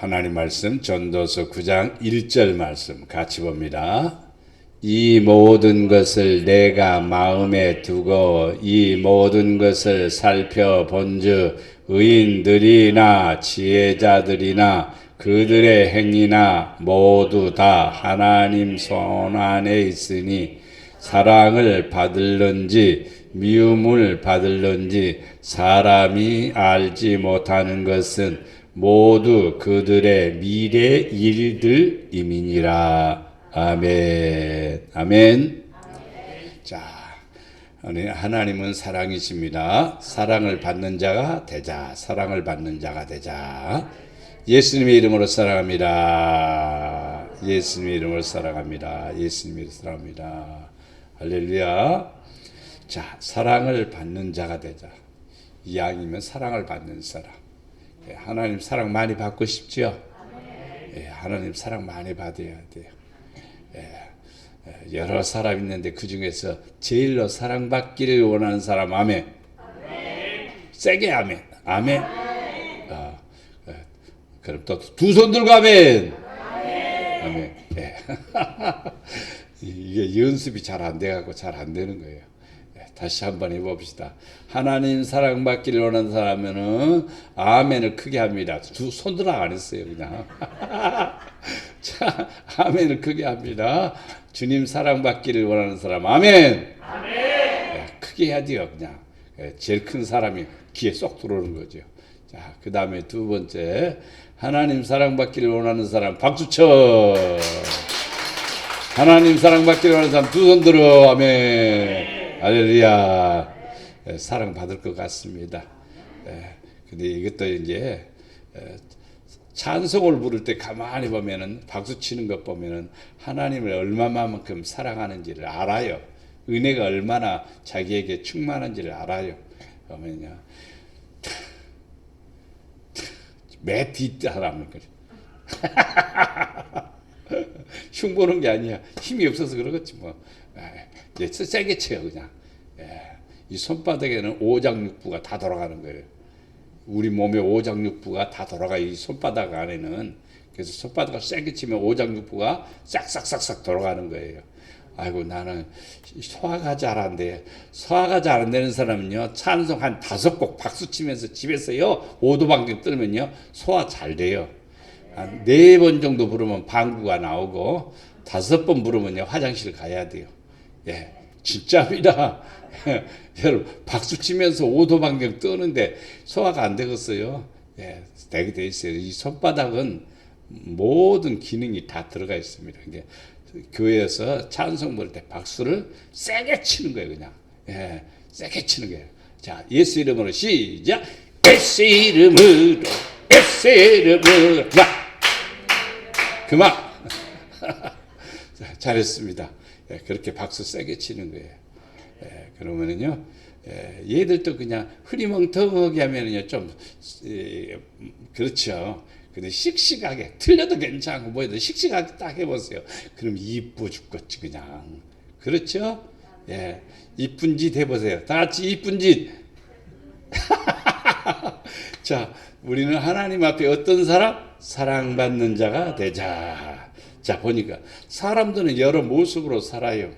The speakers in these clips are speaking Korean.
하나님 말씀 전도서 9장 1절 말씀 같이 봅니다. 이 모든 것을 내가 마음에 두고 이 모든 것을 살펴본즉 의인들이나 지혜자들이나 그들의 행위나 모두 다 하나님 손 안에 있으니 사랑을 받을런지 미움을 받을런지 사람이 알지 못하는 것은 모두 그들의 미래 일들임이니라. 아멘. 아멘. 자, 하나님은 사랑이십니다. 사랑을 받는 자가 되자. 사랑을 받는 자가 되자. 예수님의 이름으로 사랑합니다. 예수님의 이름으로 사랑합니다. 예수님의 이름으로 사랑합니다. 할렐루야. 자, 사랑을 받는 자가 되자. 이왕이면 사랑을 받는 사람. 하나님 사랑 많이 받고 싶죠? 하나님 사랑 많이 받아야 돼요. 여러 사람 있는데 그 중에서 제일로 사랑받기를 원하는 사람 아멘. 세게 아멘. 아멘. 그럼 또 두 손 들고 아멘. 아멘. 이게 연습이 잘 안 돼갖고 잘 안 되는 거예요. 다시 한번 해봅시다. 하나님 사랑받기를 원하는 사람은 아멘을 크게 합니다. 두 손 들어 안 했어요, 그냥. 자, 아멘을 크게 합니다. 주님 사랑받기를 원하는 사람, 아멘. 아멘. 크게 해야 돼요, 그냥. 제일 큰 사람이 귀에 쏙 들어오는 거죠. 자, 그 다음에 두 번째, 하나님 사랑받기를 원하는 사람, 박수 쳐. 하나님 사랑받기를 원하는 사람, 두 손 들어, 아멘. 할렐루야. 사랑받을 것 같습니다. 근데 이것도 이제 찬송을 부를 때 가만히 보면은 박수 치는 것 보면은 하나님을 얼마만큼 사랑하는지를 알아요. 은혜가 얼마나 자기에게 충만한지를 알아요. 보면요. 매 뒷사람을 그래. 흉보는 게 아니야. 힘이 없어서 그러겠지 뭐. 이제 세게 쳐요 그냥. 이 손바닥에는 오장육부가 다 돌아가는 거예요. 우리 몸의 오장육부가 다 돌아가. 이 손바닥 안에는. 그래서 손바닥을 세게 치면 오장육부가 싹싹싹싹 돌아가는 거예요. 아이고 나는 소화가 잘 안 돼. 소화가 잘 안 되는 사람은요 찬송 한 5곡 박수 치면서 집에서요 오도방정 떨면요 소화 잘 돼요. 한 4번 정도 부르면 방구가 나오고 5번 부르면요 화장실 가야 돼요. 진짜입니다. 여러분 박수 치면서 오도방정 떠는데 소화가 안 되겠어요. 되게 돼 있어요. 이 손바닥은 모든 기능이 다 들어가 있습니다. 이게 교회에서 찬송 부를 때 박수를 세게 치는 거예요, 그냥. 세게 치는 거예요. 자, 예수 이름으로 시작. 예수 이름으로, 예수 이름으로. 그만. 잘했습니다. 그렇게 박수 세게 치는 거예요. 그러면은요, 얘들도 그냥 흐리멍텅하게 하면은요, 좀, 그렇죠. 근데 씩씩하게, 틀려도 괜찮고, 뭐해도 씩씩하게 딱 해보세요. 그럼 이뻐 죽겠지, 그냥. 그렇죠? 이쁜 짓 해보세요. 다 같이 이쁜 짓. 자, 우리는 하나님 앞에 어떤 사람? 사랑받는 자가 되자. 자, 보니까 사람들은 여러 모습으로 살아요.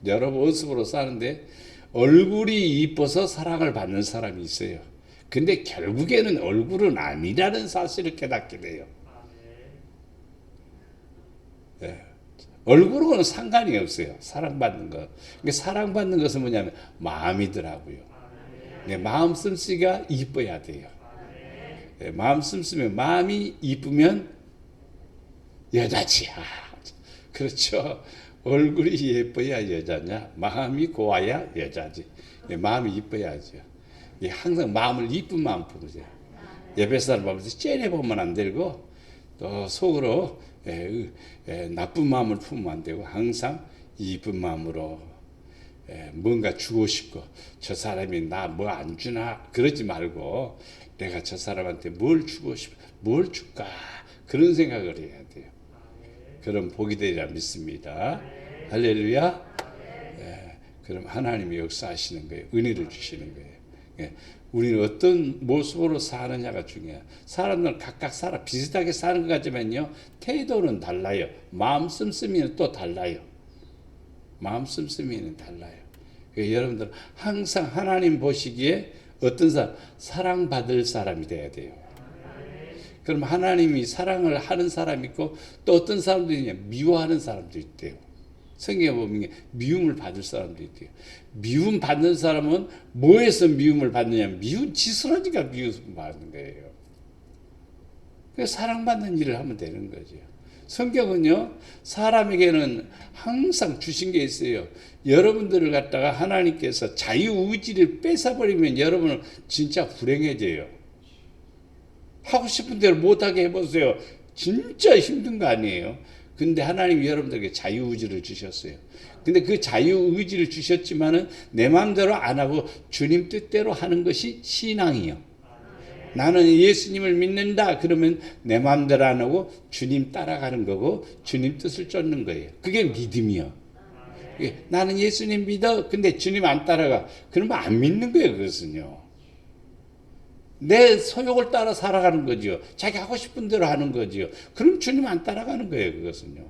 여러 모습으로 사는데 얼굴이 이뻐서 사랑을 받는 사람이 있어요. 근데 결국에는 얼굴은 아니라는 사실을 깨닫게 돼요. 얼굴하고는 상관이 없어요. 사랑받는 것. 그러니까 사랑받는 것은 뭐냐면 마음이더라고요. 마음 씀씨가 이뻐야 돼요. 마음 씀씀에 마음이 이쁘면 여자지. 그렇죠. 얼굴이 예뻐야 여자냐, 마음이 고와야 여자지. 마음이 이뻐야죠. 항상 마음을 이쁜 마음 부르죠. 옆에 사람 보면서 째려보면 안 되고 또 속으로 나쁜 마음을 품으면 안 되고 항상 이쁜 마음으로 뭔가 주고 싶고 저 사람이 나 뭐 안 주나 그러지 말고 내가 저 사람한테 뭘 주고 싶어, 뭘 줄까 그런 생각을 해야 돼요. 그럼 복이 되리라 믿습니다. 할렐루야. 그럼 하나님이 역사하시는 거예요. 은혜를 주시는 거예요. 우리는 어떤 모습으로 사느냐가 중요해요. 사람들은 각각 비슷하게 사는 것 같지만요, 태도는 달라요. 마음 씀씀이는 또 달라요. 마음 씀씀이는 달라요. 그러니까 여러분들 항상 하나님 보시기에 어떤 사람? 사랑받을 사람이 돼야 돼요. 그럼 하나님이 사랑을 하는 사람이 있고, 또 어떤 사람들이 미워하는 사람도 있대요. 성경에 보면 미움을 받을 사람도 있대요. 미움 받는 사람은 뭐에서 미움을 받느냐? 미운 짓으로니까 미움을 받는 거예요. 그래서 사랑받는 일을 하면 되는 거죠. 성경은요, 사람에게는 항상 주신 게 있어요. 여러분들을 갖다가 하나님께서 자유의지를 뺏어버리면 여러분은 진짜 불행해져요. 하고 싶은 대로 못하게 해보세요. 진짜 힘든 거 아니에요. 근데 하나님이 여러분들에게 자유의지를 주셨어요. 근데 그 자유의지를 주셨지만은 내 마음대로 안 하고 주님 뜻대로 하는 것이 신앙이요. 나는 예수님을 믿는다. 그러면 내 마음대로 안 하고 주님 따라가는 거고 주님 뜻을 쫓는 거예요. 그게 믿음이요. 나는 예수님 믿어. 근데 주님 안 따라가. 그러면 안 믿는 거예요. 그것은요. 내 소욕을 따라 살아가는 거죠. 자기 하고 싶은 대로 하는 거죠. 그럼 주님 안 따라가는 거예요. 그것은요.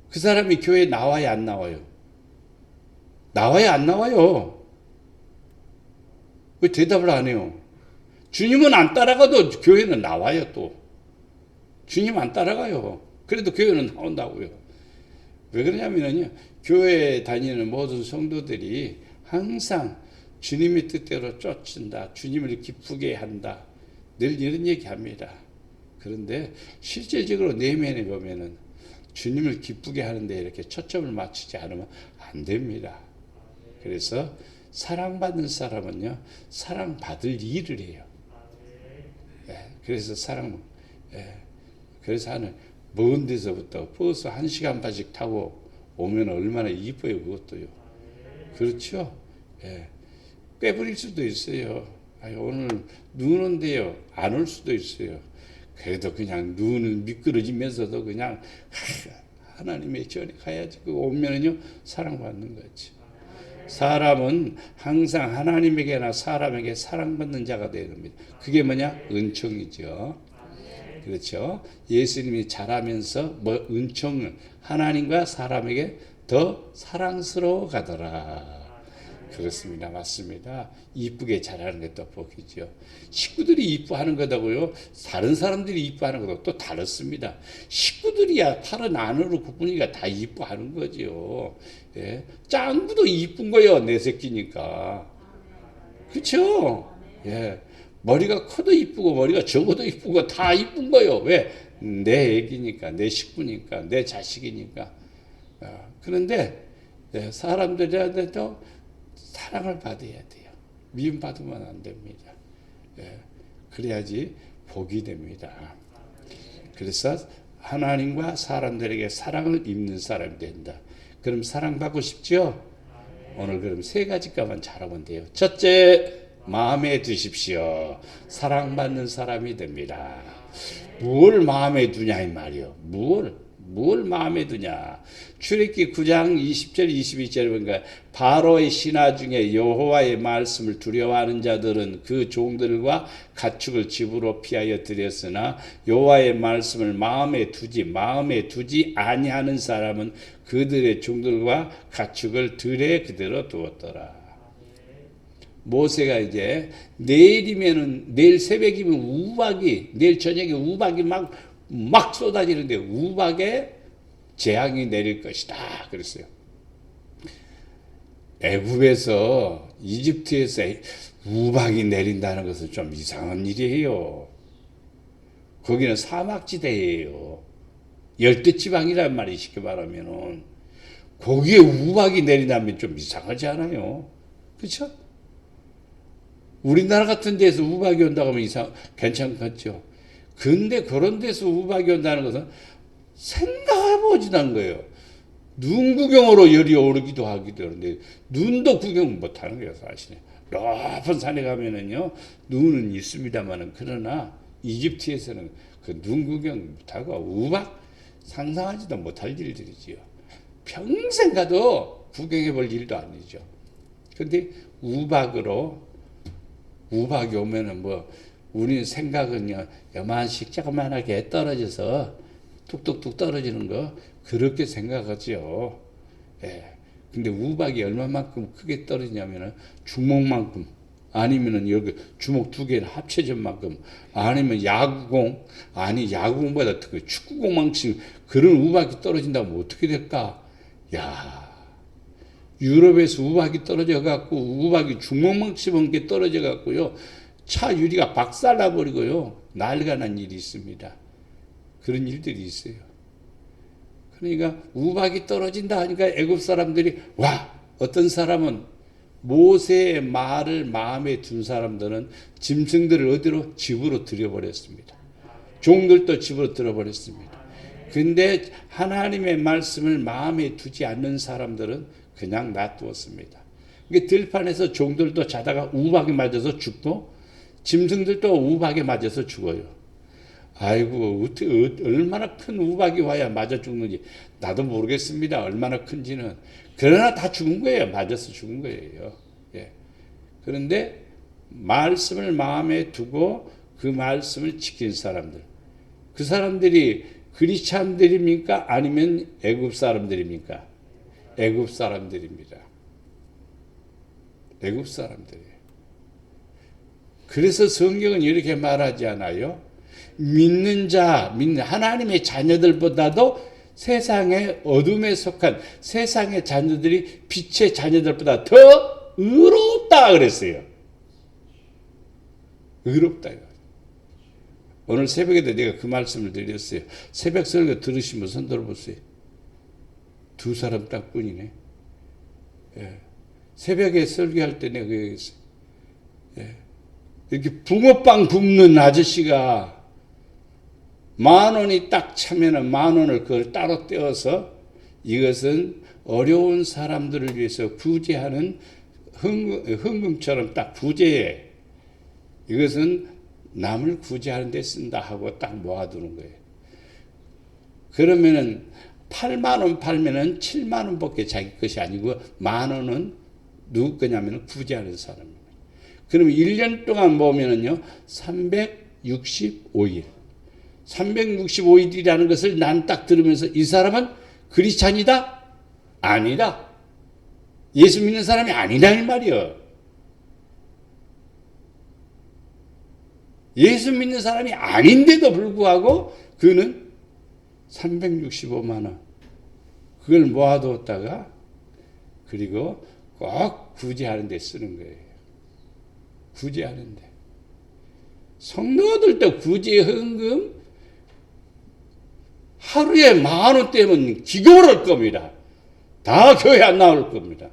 그 사람이 교회에 나와야 안 나와요? 나와야 안 나와요? 왜 대답을 안 해요? 주님은 안 따라가도 교회는 나와요. 또 주님 안 따라가요. 그래도 교회는 나온다고요. 왜 그러냐면요, 교회에 다니는 모든 성도들이 항상 주님의 뜻대로 쫓는다, 주님을 기쁘게 한다, 늘 이런 얘기합니다. 그런데 실질적으로 내면에 보면은 주님을 기쁘게 하는데 이렇게 초점을 맞추지 않으면 안 됩니다. 그래서 사랑받는 사람은요, 사랑받을 일을 해요. 그래서 그래서 하는 먼 데서부터 버스 1시간 반씩 타고 오면 얼마나 이뻐요, 그것도요. 그렇죠? 빼버릴 수도 있어요. 오늘 눈 온대요. 안 올 수도 있어요. 그래도 그냥 눈은 미끄러지면서도 그냥 하나님의 전에 가야지. 그 오면은요, 사랑받는 거지. 사람은 항상 하나님에게나 사람에게 사랑받는 자가 되는 겁니다. 그게 뭐냐? 은총이죠. 그렇죠? 예수님이 자라면서 은총을 하나님과 사람에게 더 사랑스러워 가더라. 그렇습니다. 맞습니다. 이쁘게 자라는 것도 복이죠. 식구들이 이뻐하는 거다고요. 다른 사람들이 이뻐하는 것도 또 다릅니다. 식구들이야 다른 안으로 구분이가 다 이뻐하는 거죠. 짱구도 이쁜 거예요. 내 새끼니까. 그렇죠? 머리가 커도 이쁘고 머리가 적어도 이쁘고 다 이쁜 거예요. 왜? 내 애기니까, 내 식구니까, 내 자식이니까. 그런데 사람들한테도 사랑을 받아야 돼요. 미움 받으면 안 됩니다. 그래야지 복이 됩니다. 그래서 하나님과 사람들에게 사랑을 입는 사람이 된다. 그럼 사랑받고 싶죠? 오늘 그럼 3가지까만 잘하면 돼요. 첫째, 마음에 두십시오. 사랑받는 사람이 됩니다. 뭘 마음에 두냐 이 말이요. 뭘 마음에 두냐. 출애굽기 9장 20절 22절 보니까 바로의 신하 중에 여호와의 말씀을 두려워하는 자들은 그 종들과 가축을 집으로 피하여 들였으나 여호와의 말씀을 마음에 두지 아니하는 사람은 그들의 종들과 가축을 들에 그대로 두었더라. 모세가 이제 내일 새벽이면 우박이, 내일 저녁에 우박이 막 쏟아지는데 우박에 재앙이 내릴 것이다 그랬어요. 애굽에서 이집트에서 우박이 내린다는 것은 좀 이상한 일이에요. 거기는 사막지대예요. 열대지방이란 말이 쉽게 말하면은 거기에 우박이 내린다면 좀 이상하지 않아요? 그렇죠? 우리나라 같은 데서 우박이 온다고 하면 괜찮겠죠. 근데 그런 데서 우박이 온다는 것은 생각해보지도 않은 거예요. 눈 구경으로 열이 오르기도 하기도 하는데 눈도 구경 못하는 거예요, 사실은. 높은 산에 가면은요, 눈은 있습니다만은, 그러나 이집트에서는 그 눈 구경 못하고 우박 상상하지도 못할 일들이지요. 평생 가도 구경해 볼 일도 아니죠. 근데 우박으로 우박이 오면은 뭐 우리 생각은요 요만씩 조그만하게 떨어져서 뚝뚝뚝 떨어지는 거 그렇게 생각하죠. 예. 근데 우박이 얼마만큼 크게 떨어지냐면은 주먹만큼 아니면은 여기 주먹 두 개를 합쳐진 만큼 아니면 야구공 아니 야구공보다 그 축구공만큼 그런 우박이 떨어진다면 어떻게 될까? 야 유럽에서 우박이 떨어져 갖고 우박이 주먹만큼 게 떨어져 갖고요 차 유리가 박살나 버리고요 난리가 난 일이 있습니다. 그런 일들이 있어요. 그러니까 우박이 떨어진다 하니까 애굽 사람들이 와 어떤 사람은 모세의 말을 마음에 둔 사람들은 짐승들을 어디로 집으로 들여버렸습니다. 종들도 집으로 들어버렸습니다. 근데 하나님의 말씀을 마음에 두지 않는 사람들은 그냥 놔두었습니다. 들판에서 종들도 자다가 우박에 맞아서 죽고 짐승들도 우박에 맞아서 죽어요. 아이고 어떻게 얼마나 큰 우박이 와야 맞아 죽는지 나도 모르겠습니다. 얼마나 큰지는. 그러나 다 죽은 거예요. 맞아서 죽은 거예요. 예. 그런데 말씀을 마음에 두고 그 말씀을 지킨 사람들. 그 사람들이 그리스찬들입니까? 아니면 애굽 사람들입니까? 애굽 사람들입니다. 애굽 사람들이에요. 그래서 성경은 이렇게 말하지 않아요? 믿는 하나님의 자녀들보다도 세상의 어둠에 속한 세상의 자녀들이 빛의 자녀들보다 더 의롭다 그랬어요. 의롭다. 오늘 새벽에도 내가 그 말씀을 드렸어요. 새벽 설교 들으신 분 손 들어보세요. 두 사람 딱 뿐이네. 예. 새벽에 설교할 때 내가 그랬어요. 예. 이렇게 붕어빵 굽는 아저씨가 10,000원이 딱 차면은 10,000원을 그걸 따로 떼어서 이것은 어려운 사람들을 위해서 구제하는 헌금처럼 딱 구제해. 이것은 남을 구제하는 데 쓴다 하고 딱 모아두는 거예요. 그러면은 80,000원 팔면은 70,000원 밖에 자기 것이 아니고 10,000원은 누구 거냐면은 구제하는 사람입니다. 그러면 1년 동안 모으면은요 365일. 365일이라는 것을 난 딱 들으면서 이 사람은 그리스찬이다? 아니다. 예수 믿는 사람이 아니다 이 말이요. 예수 믿는 사람이 아닌데도 불구하고 그는 365만 원 그걸 모아두었다가 그리고 꼭 구제하는 데 쓰는 거예요. 구제하는 데. 성도들도 구제 헌금 하루에 10,000원 떼면 기겁을 할 겁니다. 다 교회 안 나올 겁니다.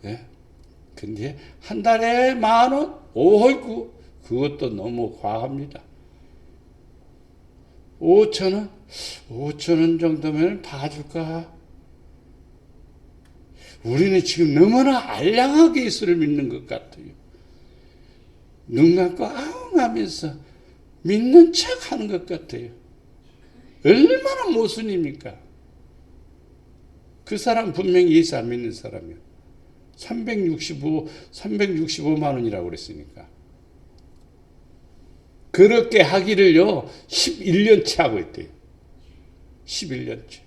예? 근데 한 달에 10,000원? 오이구 그것도 너무 과합니다. 5,000원? 5,000원 정도면 봐줄까? 우리는 지금 너무나 알량하게 예수를 믿는 것 같아요. 눈 감고 아웅 하면서 믿는 척 하는 것 같아요. 얼마나 모순입니까? 그 사람 분명히 예수 안 믿는 사람이요. 365만 원이라고 그랬으니까. 그렇게 하기를요, 11년째 하고 있대요. 11년째.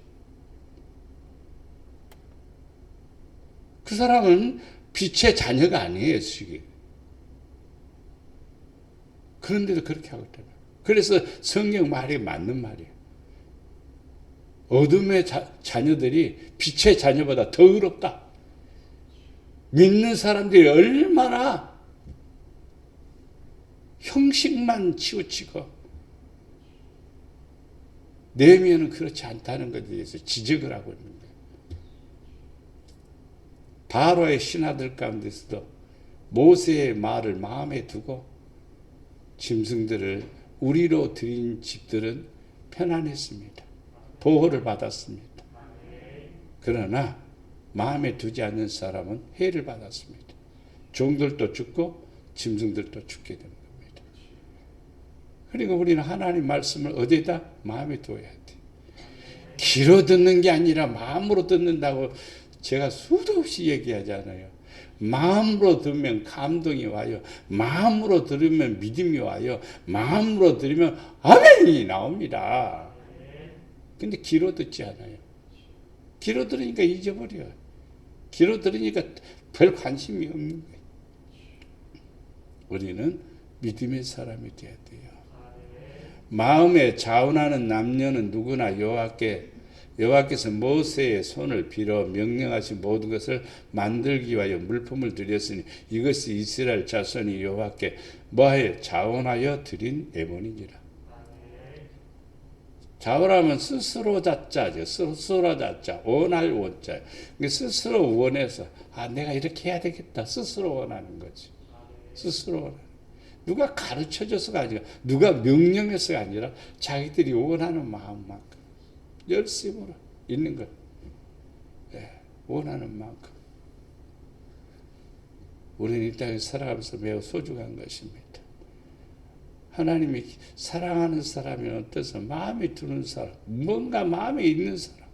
그 사람은 빛의 자녀가 아니에요, 지금. 그런데도 그렇게 하고 있다. 그래서 성경 말이 맞는 말이에요. 어둠의 자녀들이 빛의 자녀보다 더 의롭다. 믿는 사람들이 얼마나 형식만 치우치고 내면은 그렇지 않다는 것에 대해서 지적을 하고 있는 거예요. 바로의 신하들 가운데서도 모세의 말을 마음에 두고 짐승들을 우리로 드린 집들은 편안했습니다. 보호를 받았습니다. 그러나 마음에 두지 않는 사람은 해를 받았습니다. 종들도 죽고 짐승들도 죽게 됩니다. 그리고 우리는 하나님 말씀을 어디에다 마음에 두어야 돼. 귀로 듣는 게 아니라 마음으로 듣는다고 제가 수도 없이 얘기하잖아요. 마음으로 들으면 감동이 와요. 마음으로 들으면 믿음이 와요. 마음으로 들으면 아멘이 나옵니다. 근데 귀로 듣지 않아요. 귀로 들으니까 잊어버려요. 귀로 들으니까 별 관심이 없는 거예요. 우리는 믿음의 사람이 되어야 돼요. 마음에 자원하는 남녀는 누구나 여호와께서 모세의 손을 빌어 명령하신 모든 것을 만들기 위하여 물품을 드렸으니 이것이 이스라엘 자손이 여호와께 뭐하여 자원하여 드린 예물이니라. 자원하면 스스로 자자죠. 스스로 자자. 원할 원자. 스스로 원해서 내가 이렇게 해야 되겠다. 스스로 원하는 거지. 스스로 원하는. 누가 가르쳐줘서가 아니라 누가 명령해서가 아니라 자기들이 원하는 마음만큼 열심으로 있는 것. 원하는 만큼. 우리는 이 땅에 살아가면서 매우 소중한 것입니다. 하나님이 사랑하는 사람이 어때서 마음에 드는 사람, 뭔가 마음에 있는 사람,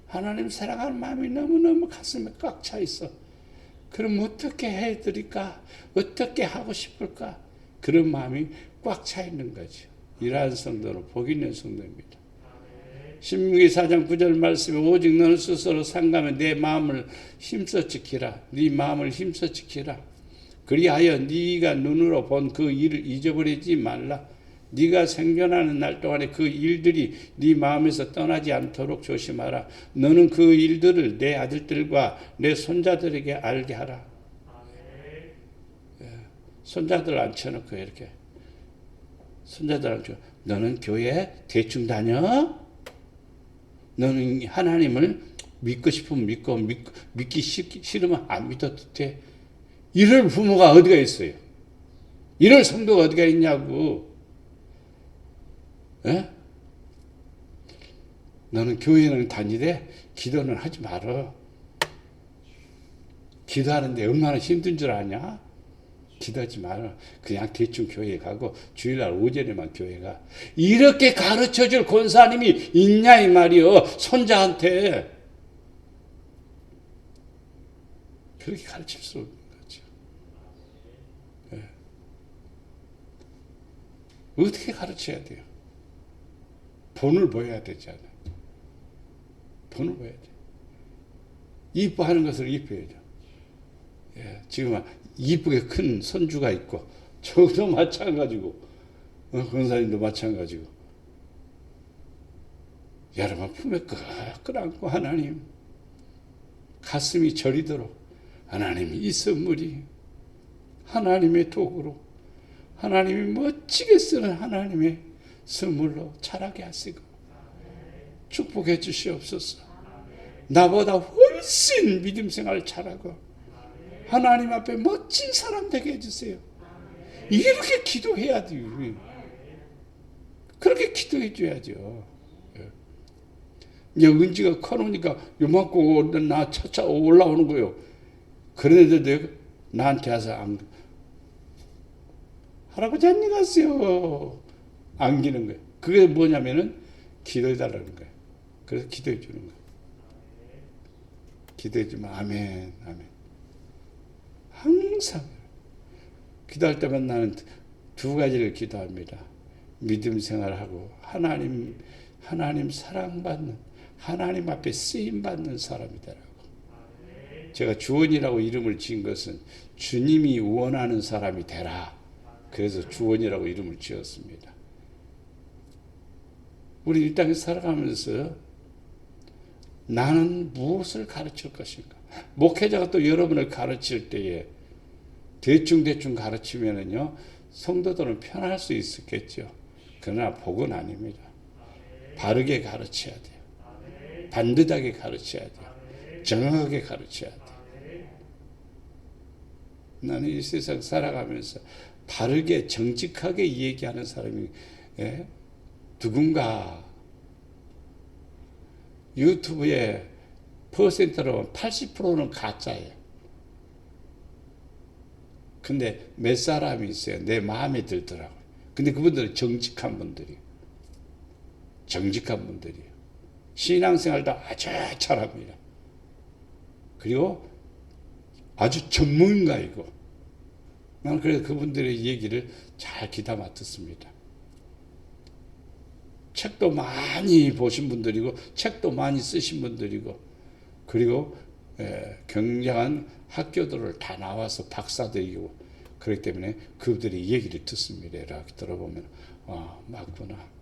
하나님 사랑하는 마음이 너무너무 가슴에 꽉 차 있어. 그럼 어떻게 해드릴까? 어떻게 하고 싶을까? 그런 마음이 꽉 차 있는 거죠. 이러한 성도는 복 있는 성도입니다. 신명기 4장 9절 말씀에 오직 너는 스스로 상감해 내 마음을 힘써 지키라. 네 마음을 힘써 지키라. 그리하여 네가 눈으로 본 그 일을 잊어버리지 말라. 네가 생존하는 날 동안에 그 일들이 네 마음에서 떠나지 않도록 조심하라. 너는 그 일들을 내 아들들과 내 손자들에게 알게 하라. 손자들 앉혀놓고 이렇게 손자들 앉혀. 너는 교회 대충 다녀? 너는 하나님을 믿고 싶으면 믿기 싫으면 안 믿어도 돼. 이럴 부모가 어디가 있어요? 이럴 성도가 어디가 있냐고. 에? 너는 교회는 다니되 기도는 하지 말어. 기도하는데 얼마나 힘든 줄 아냐? 기도하지 말어. 그냥 대충 교회 가고 주일날 오전에만 교회 가. 이렇게 가르쳐줄 권사님이 있냐 이 말이요. 손자한테. 그렇게 가르칠 수 없는 거죠. 어떻게 가르쳐야 돼요? 본을 보여야 되잖아요. 본을 보여야 돼. 이뻐하는 것을 이뻐야죠. 지금 이쁘게 큰 손주가 있고, 저도 마찬가지고, 권사님도 마찬가지고, 여러분 품에 끌어안고 하나님, 가슴이 저리도록 하나님이 이 선물이 하나님의 도구로 하나님이 멋지게 쓰는 하나님의 선물로 자라게 하시고 축복해 주시옵소서. 나보다 훨씬 믿음 생활 잘하고 하나님 앞에 멋진 사람 되게 해주세요. 이렇게 기도해야 돼요. 그렇게 기도해 줘야죠. 이제 은지가 커놓으니까 요만큼 나 차차 올라오는 거예요. 그런데도 나한테 와서 할아버지 안녕하세요. 안기는 거예요. 그게 뭐냐면은 기도해달라는 거예요. 그래서 기도해 주는 거예요. 기도해 주면 아멘, 아멘. 항상 기도할 때만 나는 두 가지를 기도합니다. 믿음 생활하고 하나님 사랑받는 하나님 앞에 쓰임받는 사람이 되라고. 제가 주원이라고 이름을 지은 것은 주님이 원하는 사람이 되라. 그래서 주원이라고 이름을 지었습니다. 우리 이 땅에 살아가면서 나는 무엇을 가르칠 것인가? 목회자가 또 여러분을 가르칠 때에 대충 가르치면은요, 성도들은 편할 수 있었겠죠. 그러나 복은 아닙니다. 바르게 가르쳐야 돼요. 반듯하게 가르쳐야 돼요. 정확하게 가르쳐야 돼요. 나는 이 세상 살아가면서 바르게 정직하게 얘기하는 사람이 누군가 유튜브에 퍼센트로 80%는 가짜예요. 근데 몇 사람이 있어요. 내 마음에 들더라고요. 근데 그분들은 정직한 분들이에요. 정직한 분들이에요. 신앙생활도 아주 잘합니다. 그리고 아주 전문가이고 나는 그래서 그분들의 얘기를 잘 귀담아 듣습니다. 책도 많이 보신 분들이고 책도 많이 쓰신 분들이고 그리고 굉장한 학교들을 다 나와서 박사들이고 그렇기 때문에 그들의 얘기를 듣습니다. 이렇게 들어보면 맞구나.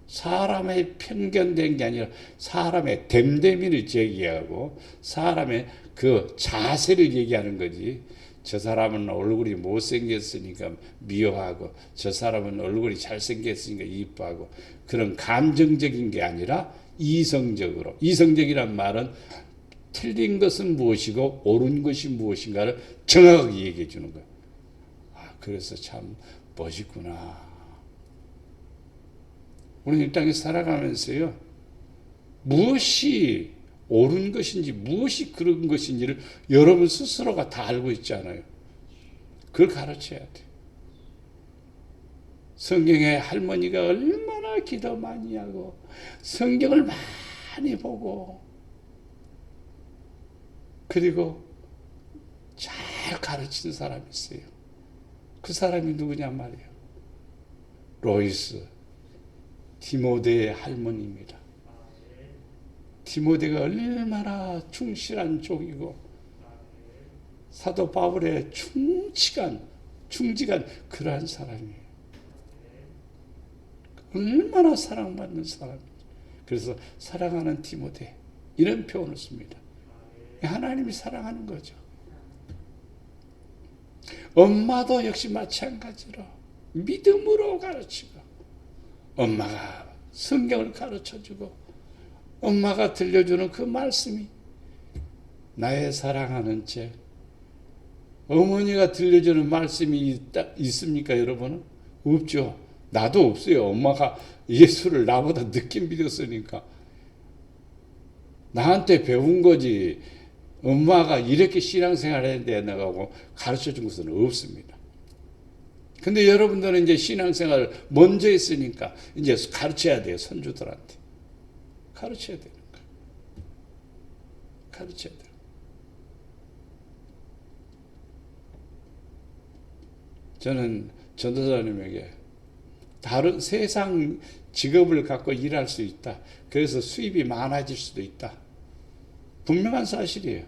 사람의 편견된 게 아니라 사람의 됨됨이를 제기하고 사람의 그 자세를 얘기하는 거지. 저 사람은 얼굴이 못생겼으니까 미워하고 저 사람은 얼굴이 잘생겼으니까 이뻐하고 그런 감정적인 게 아니라 이성적으로. 이성적이란 말은 틀린 것은 무엇이고 옳은 것이 무엇인가를 정확하게 얘기해 주는 거예요. 그래서 참 멋있구나. 우리는 이 땅에 살아가면서요, 무엇이 옳은 것인지 무엇이 그런 것인지를 여러분 스스로가 다 알고 있잖아요. 그걸 가르쳐야 돼. 성경에 할머니가 얼마나 기도 많이 하고 성경을 많이 보고 그리고 잘 가르치는 사람이 있어요. 그 사람이 누구냐 말이에요. 로이스 디모데의 할머니입니다. 디모데가 얼마나 충실한 종이고 사도 바울의 충직한 그러한 사람이에요. 얼마나 사랑받는 사람이에요. 그래서 사랑하는 디모데 이런 표현을 씁니다. 하나님이 사랑하는 거죠. 엄마도 역시 마찬가지로 믿음으로 가르치고 엄마가 성경을 가르쳐주고 엄마가 들려주는 그 말씀이 나의 사랑하는 책 어머니가 들려주는 말씀이 있습니까 여러분은? 없죠. 나도 없어요. 엄마가 예수를 나보다 늦게 믿었으니까 나한테 배운 거지 엄마가 이렇게 신앙생활 했는데 나가고 가르쳐 준 것은 없습니다. 근데 여러분들은 이제 신앙생활을 먼저 했으니까 이제 가르쳐야 돼요. 손주들한테. 가르쳐야 되는 거예요. 가르쳐야 돼요. 저는 전도사님에게 다른 세상 직업을 갖고 일할 수 있다. 그래서 수입이 많아질 수도 있다. 분명한 사실이에요.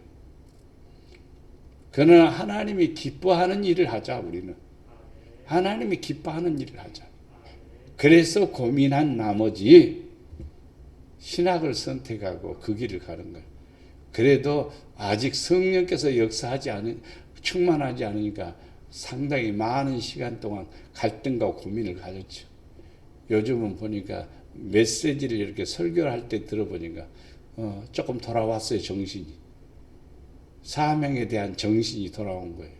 그러나 하나님이 기뻐하는 일을 하자 우리는. 하나님이 기뻐하는 일을 하자. 그래서 고민한 나머지 신학을 선택하고 그 길을 가는 거예요. 그래도 아직 성령께서 충만하지 않으니까 상당히 많은 시간 동안 갈등과 고민을 가졌죠. 요즘은 보니까 메시지를 이렇게 설교를 할 때 들어보니까 조금 돌아왔어요. 정신이. 사명에 대한 정신이 돌아온 거예요.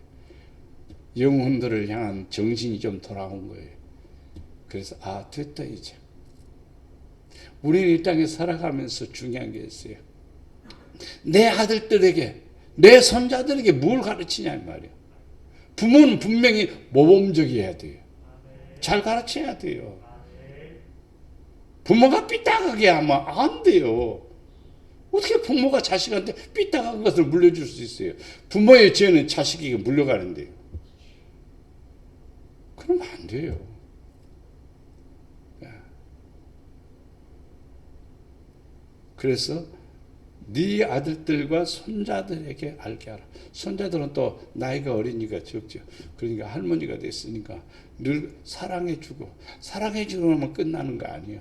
영혼들을 향한 정신이 좀 돌아온 거예요. 그래서 됐다 이제. 우리는 이 땅에 살아가면서 중요한 게 있어요. 내 아들들에게 내 손자들에게 뭘 가르치냐 이 말이에요. 부모는 분명히 모범적이어야 돼요. 잘 가르쳐야 돼요. 부모가 삐딱하게 하면 안 돼요. 어떻게 부모가 자식한테 삐딱한 것을 물려줄 수 있어요? 부모의 죄는 자식에게 물려가는데요. 그러면 안 돼요. 그래서 네 아들들과 손자들에게 알게 하라. 손자들은 또 나이가 어리니까 적죠. 그러니까 할머니가 됐으니까 늘 사랑해주고 사랑해주고만 끝나는 거 아니에요.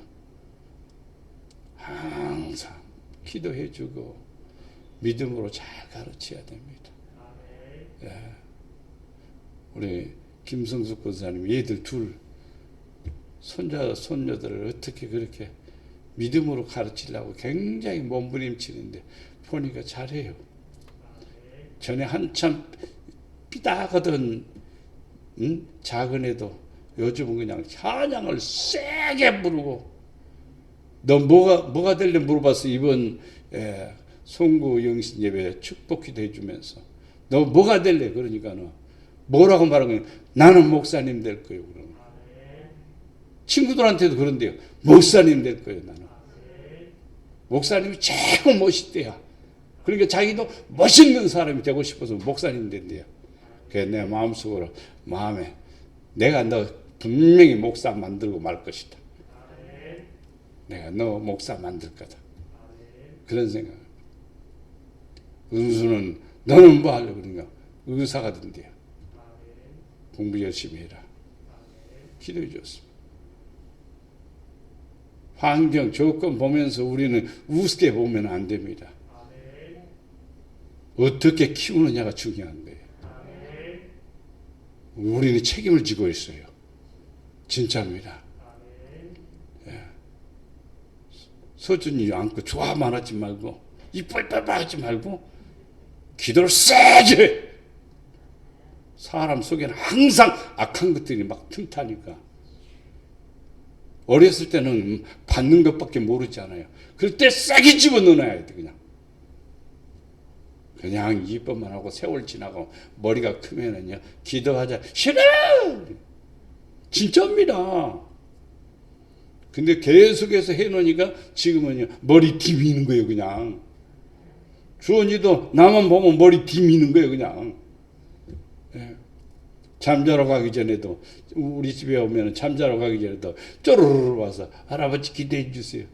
항상 기도해주고 믿음으로 잘 가르쳐야 됩니다. 예. 우리 김성숙 권사님 얘들 둘 손녀들을 어떻게 그렇게 믿음으로 가르치려고 굉장히 몸부림치는데 보니까 잘해요. 전에 한참 삐딱하던 작은 애도 요즘은 그냥 찬양을 세게 부르고 너 뭐가 될래 물어봐서 이번 송구 영신 예배 축복기도 해주면서 너 뭐가 될래 그러니까 너 뭐라고 말하면 나는 목사님 될 거예요. 그러면 친구들한테도 그런데요. 목사님 될 거예요. 나는 목사님이 최고 멋있대요. 그러니까 자기도 멋있는 사람이 되고 싶어서 목사님 된대요. 그래서 내 마음속으로 마음에 내가 너 분명히 목사 만들고 말 것이다. 내가 너 목사 만들 거다. 그런 생각. 은수는 너는 뭐 하려고 그러니까 의사가 된대요. 공부 열심히 해라. 기도해 줬습니다. 환경, 조건 보면서 우리는 우습게 보면 안 됩니다. 어떻게 키우느냐가 중요한 거예요. 우리는 책임을 지고 있어요. 진짜입니다. 예. 서준이 안고 좋아만 하지 말고 이뻐 하지 말고 기도를 세게. 사람 속에는 항상 악한 것들이 막 틈타니까. 어렸을 때는 받는 것밖에 모르잖아요. 그럴 때 세게 집어넣어야 돼. 그냥 이뻐만 하고 세월 지나고 머리가 크면은요 기도하자 싫어 진짜입니다. 근데 계속해서 해놓으니까 지금은요 머리 디미는 거예요. 그냥 주원이도 나만 보면 머리 디미는 거예요. 그냥 예. 잠자러 가기 전에도 우리 집에 오면 잠자러 가기 전에도 쪼르르 와서 할아버지 기도해 주세요.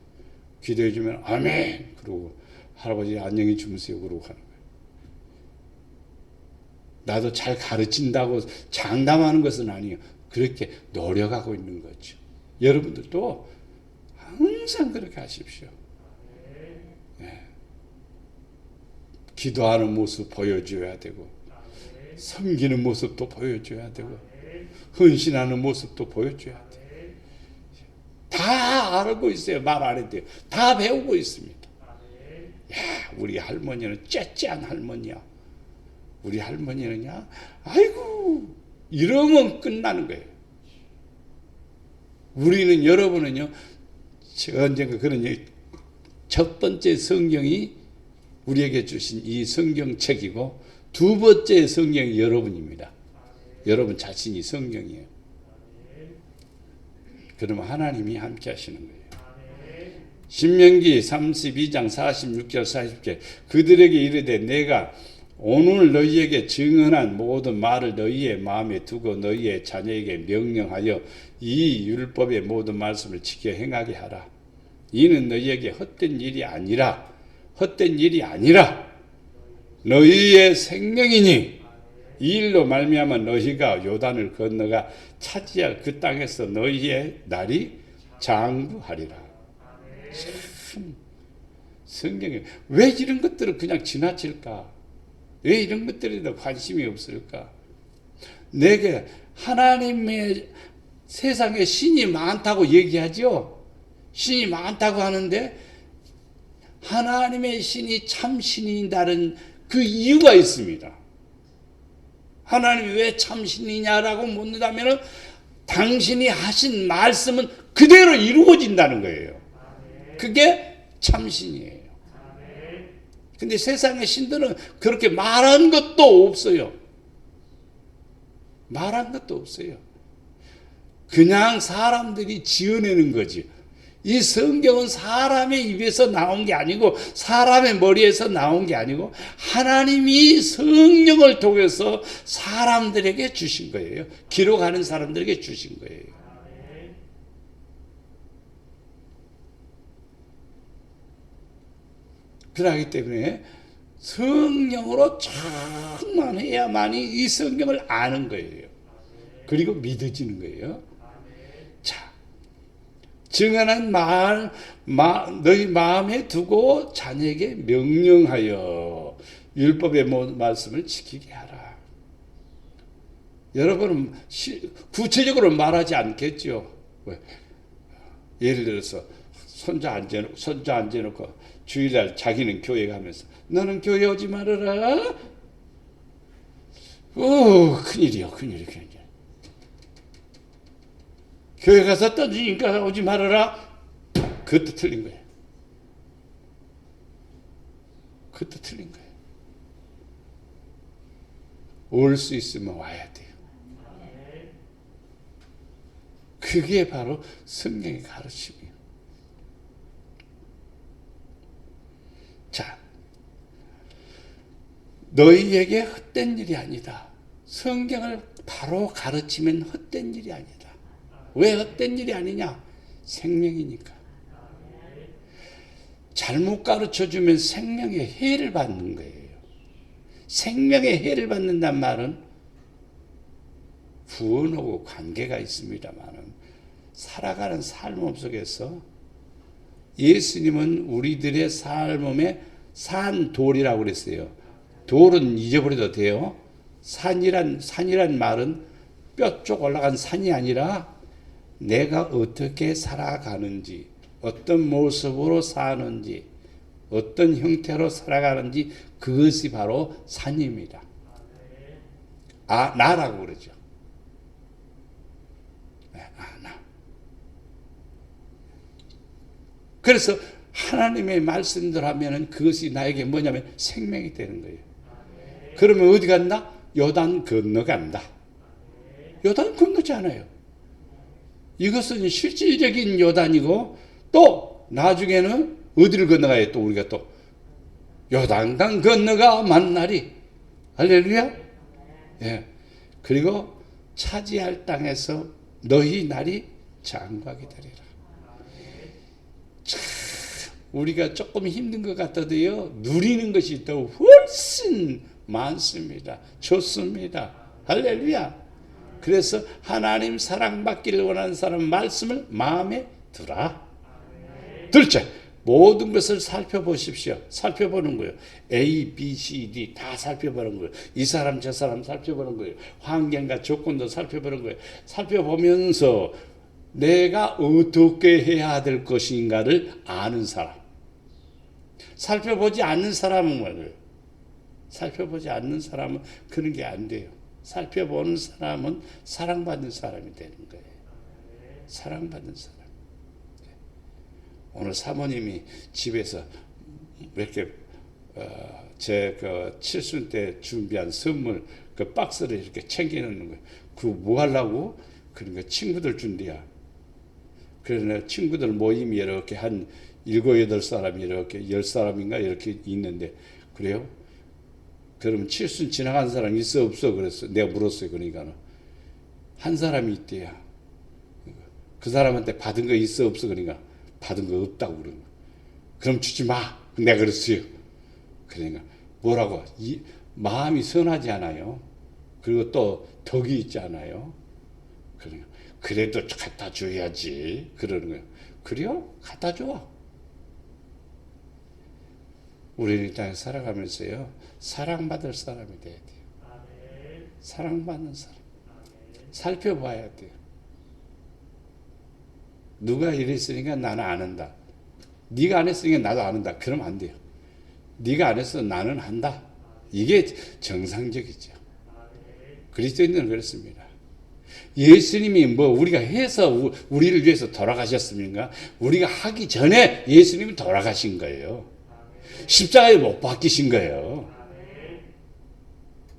기도해 주면 아멘 그러고 할아버지 안녕히 주무세요 그러고 가는 거예요. 나도 잘 가르친다고 장담하는 것은 아니에요. 그렇게 노력하고 있는 거죠. 여러분들도 항상 그렇게 하십시오. 네. 기도하는 모습 보여줘야 되고 섬기는 모습도 보여줘야 되고 헌신하는 모습도 보여줘야 돼요. 다 알고 있어요. 말 안 해도 돼요. 다 배우고 있습니다. 야, 우리 할머니는 째째한 할머니야. 우리 할머니는요, 아이고, 이러면 끝나는 거예요. 우리는, 여러분은요, 언젠가 그런 얘기, 첫 번째 성경이 우리에게 주신 이 성경책이고, 두 번째 성경이 여러분입니다. 여러분 자신이 성경이에요. 그러면 하나님이 함께 하시는 거예요. 신명기 32장 46절 40절 그들에게 이르되 내가 오늘 너희에게 증언한 모든 말을 너희의 마음에 두고 너희의 자녀에게 명령하여 이 율법의 모든 말씀을 지켜 행하게 하라. 이는 너희에게 헛된 일이 아니라 너희의 생명이니 이 일로 말미암아 너희가 요단을 건너가 차지할 그 땅에서 너희의 날이 장구하리라. 참 성경에 왜 이런 것들을 그냥 지나칠까? 왜 이런 것들에도 관심이 없을까? 내게 하나님의 세상에 신이 많다고 얘기하죠. 신이 많다고 하는데 하나님의 신이 참 신이다는 그 이유가 있습니다. 하나님이 왜 참 신이냐라고 묻는다면 당신이 하신 말씀은 그대로 이루어진다는 거예요. 그게 참신이에요. 근데 세상의 신들은 그렇게 말한 것도 없어요. 말한 것도 없어요. 그냥 사람들이 지어내는 거지. 이 성경은 사람의 입에서 나온 게 아니고 사람의 머리에서 나온 게 아니고 하나님이 성령을 통해서 사람들에게 주신 거예요. 기록하는 사람들에게 주신 거예요. 그러기 때문에 성령으로 충만해야만이 이 성경을 아는 거예요. 그리고 믿어지는 거예요. 자, 증언한 말 너희 마음에 두고 자녀에게 명령하여 율법의 모든 말씀을 지키게 하라. 여러분은 구체적으로 말하지 않겠죠. 왜? 예를 들어서 손자 앉혀놓고 주일날 자기는 교회 가면서 너는 교회 오지 말아라. 큰일이요. 교회 가서 떠지니까 오지 말아라. 그것도 틀린 거예요. 올 수 있으면 와야 돼요. 그게 바로 성경의 가르침이에요. 자, 너희에게 헛된 일이 아니다. 성경을 바로 가르치면 헛된 일이 아니다. 왜 헛된 일이 아니냐? 생명이니까. 잘못 가르쳐주면 생명에 해를 받는 거예요. 생명에 해를 받는단 말은 구원하고 관계가 있습니다만 살아가는 삶 속에서 예수님은 우리들의 삶에 산돌이라고 그랬어요. 돌은 잊어버려도 돼요. 산이란 말은 뼈 쪽 올라간 산이 아니라 내가 어떻게 살아가는지, 어떤 모습으로 사는지, 어떤 형태로 살아가는지 그것이 바로 산입니다. 나라고 그러죠. 나. 그래서 하나님의 말씀들 하면은 그것이 나에게 뭐냐면 생명이 되는 거예요. 그러면 어디 간다? 요단 건너간다. 요단 건너지 않아요. 이것은 실질적인 요단이고 또 나중에는 어디를 건너가요? 또 우리가 또 요단강 건너가 만나리. 할렐루야. 예. 그리고 차지할 땅에서 너희 날이 장구하게 되리라. 참 우리가 조금 힘든 것 같아도요 누리는 것이 더 훨씬 많습니다. 좋습니다. 할렐루야. 그래서 하나님 사랑받기를 원하는 사람 말씀을 마음에 두라. 둘째, 모든 것을 살펴보십시오. 살펴보는 거예요. A, B, C, D 다 살펴보는 거예요. 이 사람 저 사람 살펴보는 거예요. 환경과 조건도 살펴보는 거예요. 살펴보면서 내가 어떻게 해야 될 것인가를 아는 사람. 살펴보지 않는 사람은 뭐예요? 살펴보지 않는 사람은 그런 게 안 돼요. 살펴보는 사람은 사랑받는 사람이 되는 거예요. 사랑받는 사람. 오늘 사모님이 집에서 이렇게 제 칠순 때 준비한 선물 그 박스를 이렇게 챙겨놓는 거예요. 그거 뭐 하려고? 그러니까 친구들 준대야. 그래서 친구들 모임이 이렇게 한 7, 8사람이 이렇게 10사람인가 이렇게 있는데 그래요? 그러면 칠순 지나간 사람 있어 없어? 그랬어. 내가 물었어요. 그러니까는 한 사람이 있대야. 그 사람한테 받은 거 있어 없어? 그러니까 받은 거 없다고 그러는 거야. 그럼 주지 마. 내가 그랬어요. 그러니까 뭐라고? 마음이 선하지 않아요. 그리고 또 덕이 있지 않아요. 그러니까 그래도 갖다 줘야지. 그러는 거예요. 그래요? 갖다 줘. 우리는 이 땅에 살아가면서요 사랑받을 사람이 돼야 돼요. 사랑받는 사람. 살펴봐야 돼요. 누가 이랬으니까 나는 안 한다. 네가 안 했으니까 나도 안 한다. 그러면 안 돼요. 네가 안 했어 나는 한다. 이게 정상적이죠. 그리스도인들은 그렇습니다. 예수님이 뭐 우리가 해서 우리를 위해서 돌아가셨습니까? 우리가 하기 전에 예수님이 돌아가신 거예요. 십자가에 못 박히신 거예요.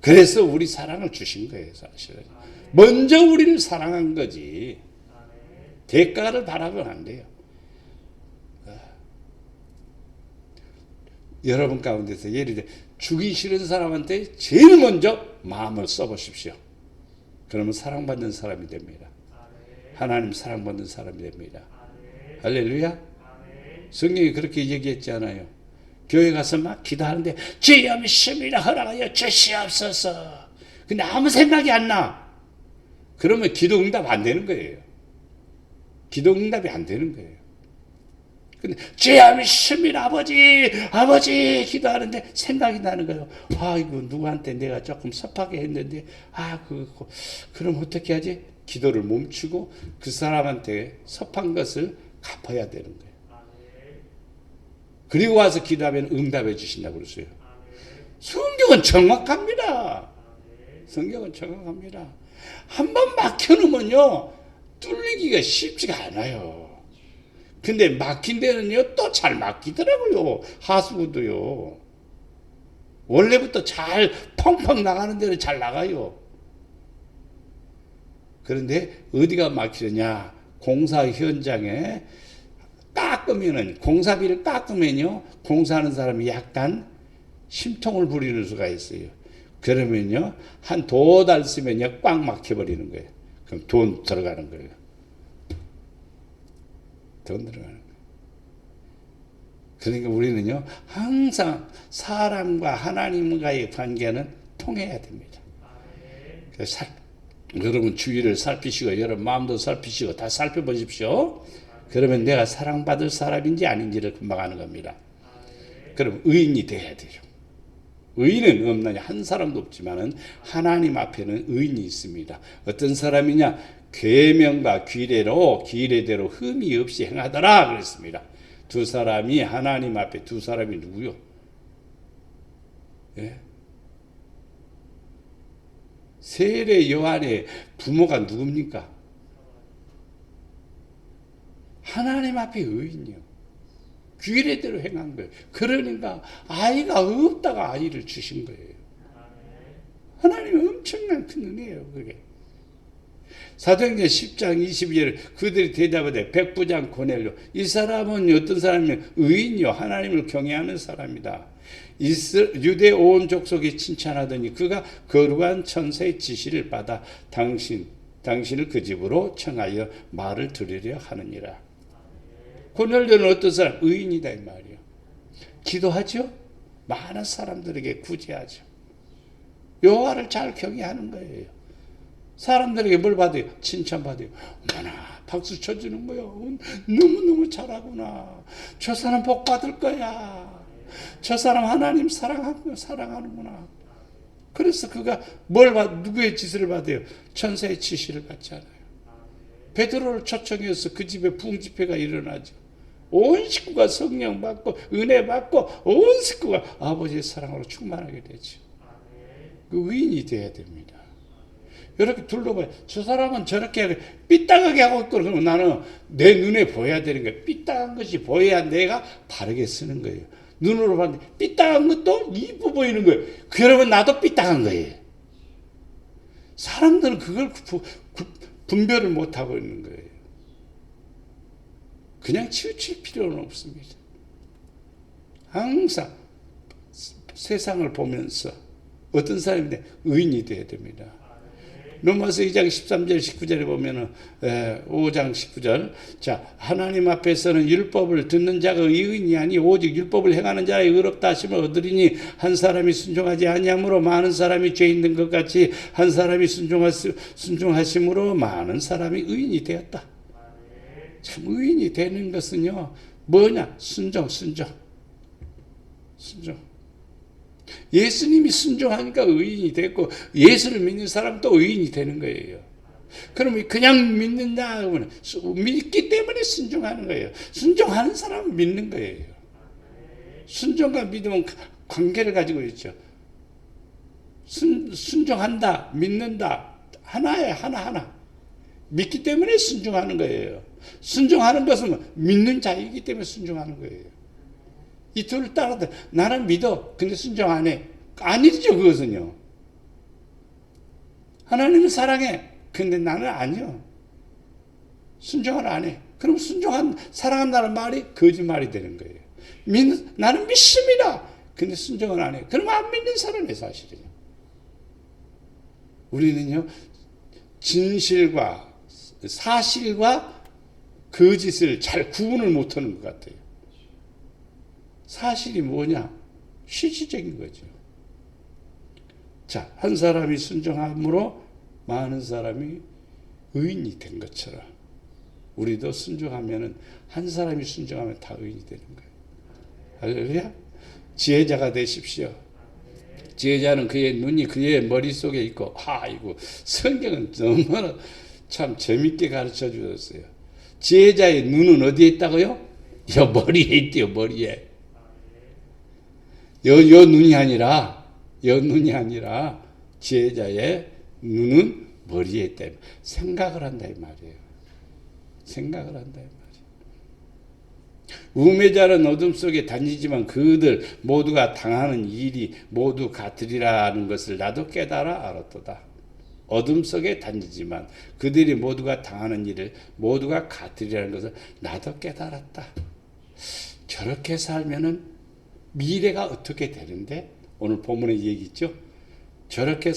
그래서 우리 사랑을 주신 거예요, 사실은. 먼저 우리를 사랑한 거지. 대가를 바라면 안 돼요. 여러분 가운데서 예를 들어 주기 싫은 사람한테 제일 먼저 마음을 써보십시오. 그러면 사랑받는 사람이 됩니다. 하나님 사랑받는 사람이 됩니다. 할렐루야. 성경이 그렇게 얘기했잖아요. 교회 가서 막 기도하는데 주여 믿습니다 허락하여 주시옵소서. 근데 아무 생각이 안 나. 그러면 기도 응답 안 되는 거예요. 기도 응답이 안 되는 거예요. 근데 주여 믿습니다 아버지 기도하는데 생각이 나는 거예요. 아이고 누구한테 내가 조금 섭하게 했는데 그럼 어떻게 하지? 기도를 멈추고 그 사람한테 섭한 것을 갚아야 되는 거예요. 그리고 와서 기도하면 응답해 주신다고 그랬어요. 성경은 정확합니다. 성경은 정확합니다. 한번 막혀놓으면요 뚫리기가 쉽지가 않아요. 근데 막힌 데는요 또 잘 막히더라고요. 하수구도요. 원래부터 잘 펑펑 나가는 데는 잘 나가요. 그런데 어디가 막히느냐? 공사 현장에 깎으면은 공사비를 깎으면요 공사하는 사람이 약간 심통을 부리는 수가 있어요. 그러면요, 한 두 달 쓰면요, 꽉 막혀버리는 거예요. 그럼 돈 들어가는 거예요. 돈 들어가는 거예요. 그러니까 우리는요, 항상 사람과 하나님과의 관계는 통해야 됩니다. 여러분 주위를 살피시고, 여러분 마음도 살피시고, 다 살펴보십시오. 그러면 내가 사랑받을 사람인지 아닌지를 금방 아는 겁니다. 그럼 의인이 돼야 돼요. 의인은 없느냐? 한 사람도 없지만은 하나님 앞에는 의인이 있습니다. 어떤 사람이냐? 계명과 규례대로 흠이 없이 행하더라 그랬습니다. 두 사람이 하나님 앞에 두 사람이 누구요? 예? 세례 요한의 부모가 누굽니까? 하나님 앞에 의인이요. 규례대로 행한 거예요. 그러니까 아이가 없다가 아이를 주신 거예요. 하나님은 엄청난 큰 은혜예요, 그게. 사도행전 10장 22절 그들이 대답하되 백부장 고넬료, 이 사람은 어떤 사람이면 의인이요 하나님을 경외하는 사람이다. 유대 온 족속이 칭찬하더니 그가 거룩한 천사의 지시를 받아 당신을 그 집으로 청하여 말을 들으려 하느니라. 고넬료는 어떤 사람? 의인이다 이 말이에요. 기도하죠. 많은 사람들에게 구제하죠. 여호와를 잘 경외하는 거예요. 사람들에게 뭘 받아요? 칭찬받아요. 어머나 박수 쳐주는 거예요. 너무너무 잘하구나. 저 사람 복 받을 거야. 저 사람 하나님 사랑하는구나. 그래서 그가 누구의 지시를 받아요? 천사의 지시를 받잖아요. 베드로를 초청해서 그 집에 부흥집회가 일어나죠. 온 식구가 성령 받고 은혜 받고 온 식구가 아버지의 사랑으로 충만하게 되죠. 그 의인이 돼야 됩니다. 이렇게 둘러봐요. 저 사람은 저렇게 삐딱하게 하고 있고, 그러면 나는 내 눈에 보여야 되는 거예요. 삐딱한 것이 보여야 내가 바르게 쓰는 거예요. 눈으로 봤는데 삐딱한 것도 이뻐 보이는 거예요. 그러면 나도 삐딱한 거예요. 사람들은 그걸 분별을 못하고 있는 거예요. 그냥 치우칠 필요는 없습니다. 항상 세상을 보면서 어떤 사람인데 의인이 되어야 됩니다. 로마서 2장 13절 19절에 보면은 5장 19절 자 하나님 앞에서는 율법을 듣는 자가 의인이 아니 오직 율법을 행하는 자의 의롭다 하심을 얻으리니 한 사람이 순종하지 아니함으로 많은 사람이 죄 있는 것 같이 한 사람이 순종하심으로 많은 사람이 의인이 되었다. 참 의인이 되는 것은요 뭐냐? 순종. 예수님이 순종하니까 의인이 됐고 예수를 믿는 사람도 의인이 되는 거예요. 그러면 그냥 믿는다 하면 믿기 때문에 순종하는 거예요. 순종하는 사람은 믿는 거예요. 순종과 믿음은 관계를 가지고 있죠. 순종한다, 믿는다 하나예요. 하나. 믿기 때문에 순종하는 거예요. 순종하는 것은 믿는 자이기 때문에 순종하는 거예요. 이 둘을 따라서 나는 믿어. 근데 순종 안 해. 아니죠, 그것은요. 하나님은 사랑해. 근데 나는 아니요. 순종을 안 해. 그럼 사랑한다는 말이 거짓말이 되는 거예요. 나는 믿습니다. 근데 순종을 안 해. 그럼 안 믿는 사람의 사실이에요. 우리는요, 진실과 사실과 거짓을 잘 구분을 못하는 것 같아요. 사실이 뭐냐? 실질적인 거죠. 자, 한 사람이 순종함으로 많은 사람이 의인이 된 것처럼 우리도 순종하면은 한 사람이 순종하면 다 의인이 되는 거예요. 할렐루야. 지혜자가 되십시오. 지혜자는 그의 눈이 그의 머릿속에 있고 아이고 성경은 너무나 참 재밌게 가르쳐 주셨어요. 지혜자의 눈은 어디에 있다고요? 요 머리에 있대요. 머리에. 요 눈이 아니라 지혜자의 눈은 머리에 있다. 생각을 한다 이 말이에요. 생각을 한다 이 말이에요. 우매자는 어둠 속에 다니지만 그들 모두가 당하는 일이 모두 같으리라는 것을 나도 깨달아 알았도다. 어둠 속에 다니지만 그들이 모두가 당하는 일을 모두가 같으리라는 것을 나도 깨달았다. 저렇게 살면은 미래가 어떻게 되는데 오늘 본문에 얘기 있죠. 저렇게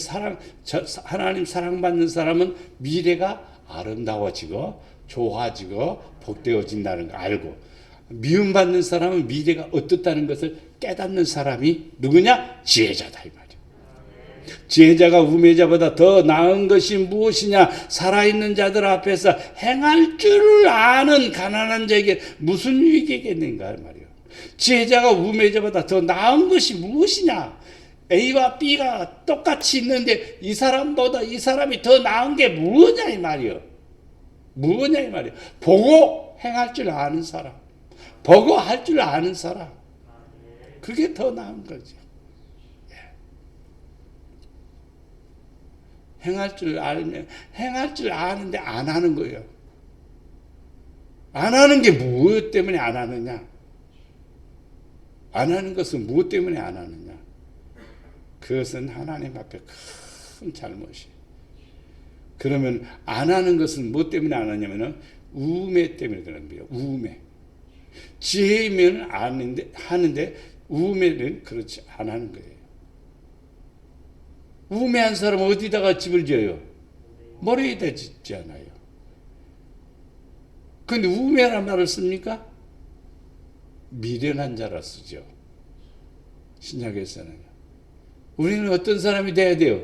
하나님 사랑받는 사람은 미래가 아름다워지고 좋아지고 복되어진다는 걸 알고, 미움받는 사람은 미래가 어떻다는 것을 깨닫는 사람이 누구냐? 지혜자다 이 말이야. 지혜자가 우매자보다 더 나은 것이 무엇이냐? 살아있는 자들 앞에서 행할 줄을 아는 가난한 자에게 무슨 유익이겠는가 말이야. 지혜자가 우매자보다 더 나은 것이 무엇이냐? A와 B가 똑같이 있는데 이 사람보다 이 사람이 더 나은 게 무엇냐 이 말이야. 무엇냐 이 말이야. 보고 행할 줄 아는 사람, 보고 할 줄 아는 사람, 그게 더 나은 거죠. 행할 줄 알면, 행할 줄 아는데 안 하는 거예요. 안 하는 게 무엇 때문에 안 하느냐? 안 하는 것은 무엇 때문에 안 하느냐? 그것은 하나님 앞에 큰 잘못이에요. 그러면 안 하는 것은 무엇 때문에 안 하냐면은 우매 때문에 그런 거예요. 우매. 지혜이면 하는데 우매는 그렇지 안 하는 거예요. 우매한 사람은 어디다가 집을 지어요? 머리에다 짓지 않아요. 근데 우매란 말을 씁니까? 미련한 자라 쓰죠. 신약에서는. 우리는 어떤 사람이 돼야 돼요?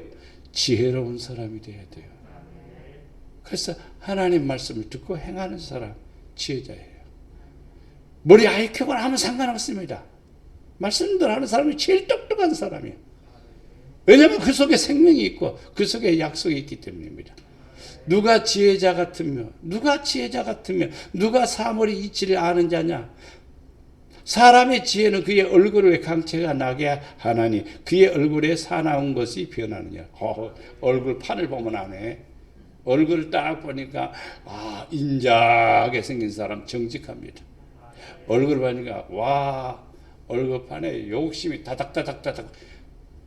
지혜로운 사람이 돼야 돼요. 그래서 하나님 말씀을 듣고 행하는 사람, 지혜자예요. 머리 IQ가 하면 상관없습니다. 말씀대로 하는 사람이 제일 똑똑한 사람이에요. 왜냐하면 그 속에 생명이 있고 그 속에 약속이 있기 때문입니다. 누가 지혜자 같으며 누가 사물의 이치를 아는 자냐? 사람의 지혜는 그의 얼굴에 강체가 나게 하나니 그의 얼굴에 사나운 것이 변하느냐. 얼굴 판을 보면 아네. 얼굴을 딱 보니까 인자하게 생긴 사람 정직합니다. 얼굴 보니까 얼굴판에 욕심이 다닥다닥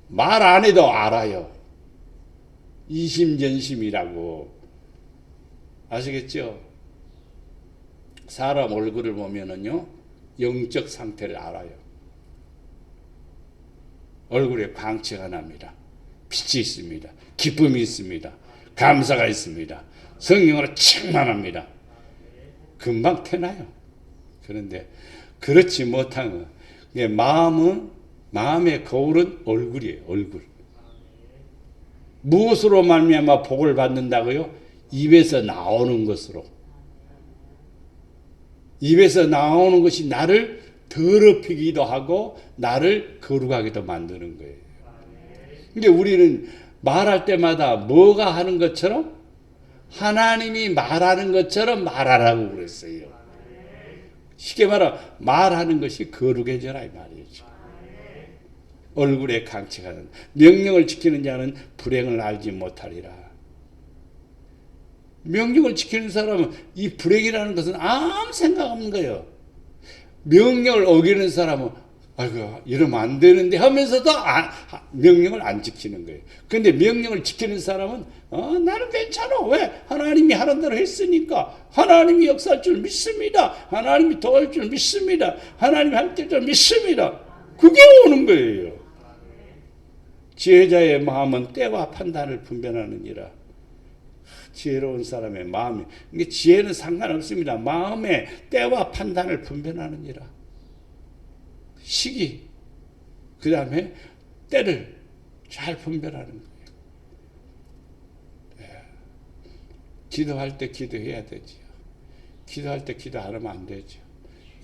말 안 해도 알아요. 이심전심이라고. 아시겠죠? 사람 얼굴을 보면은요, 영적 상태를 알아요. 얼굴에 광채가 납니다. 빛이 있습니다. 기쁨이 있습니다. 감사가 있습니다. 성령으로 충만합니다. 금방 태나요. 그런데 그렇지 못한 마음의 거울은 얼굴이에요. 얼굴. 무엇으로 말미암아 복을 받는다고요? 입에서 나오는 것으로. 입에서 나오는 것이 나를 더럽히기도 하고 나를 거룩하게도 만드는 거예요. 근데 우리는 말할 때마다 뭐가 하는 것처럼? 하나님이 말하는 것처럼 말하라고 그랬어요. 쉽게 말하면 말하는 것이 거룩해져라 이 말이죠. 얼굴에 강체가 난 명령을 지키는 자는 불행을 알지 못하리라. 명령을 지키는 사람은 이 불행이라는 것은 아무 생각 없는 거예요. 명령을 어기는 사람은 아이고 이러면 안 되는데 하면서도 명령을 안 지키는 거예요. 그런데 명령을 지키는 사람은 나는 괜찮아. 왜? 하나님이 하는 대로 했으니까. 하나님이 역사할 줄 믿습니다. 하나님이 도와줄 줄 믿습니다. 하나님이 함께 할 줄 믿습니다. 그게 오는 거예요. 지혜자의 마음은 때와 판단을 분별하느니라. 지혜로운 사람의 마음이, 이게 지혜는 상관없습니다. 마음의 때와 판단을 분별하느니라. 시기, 그 다음에 때를 잘 분별하는 거예요. 기도할 때 기도해야 되지요. 기도할 때 기도 안 하면 안 되죠.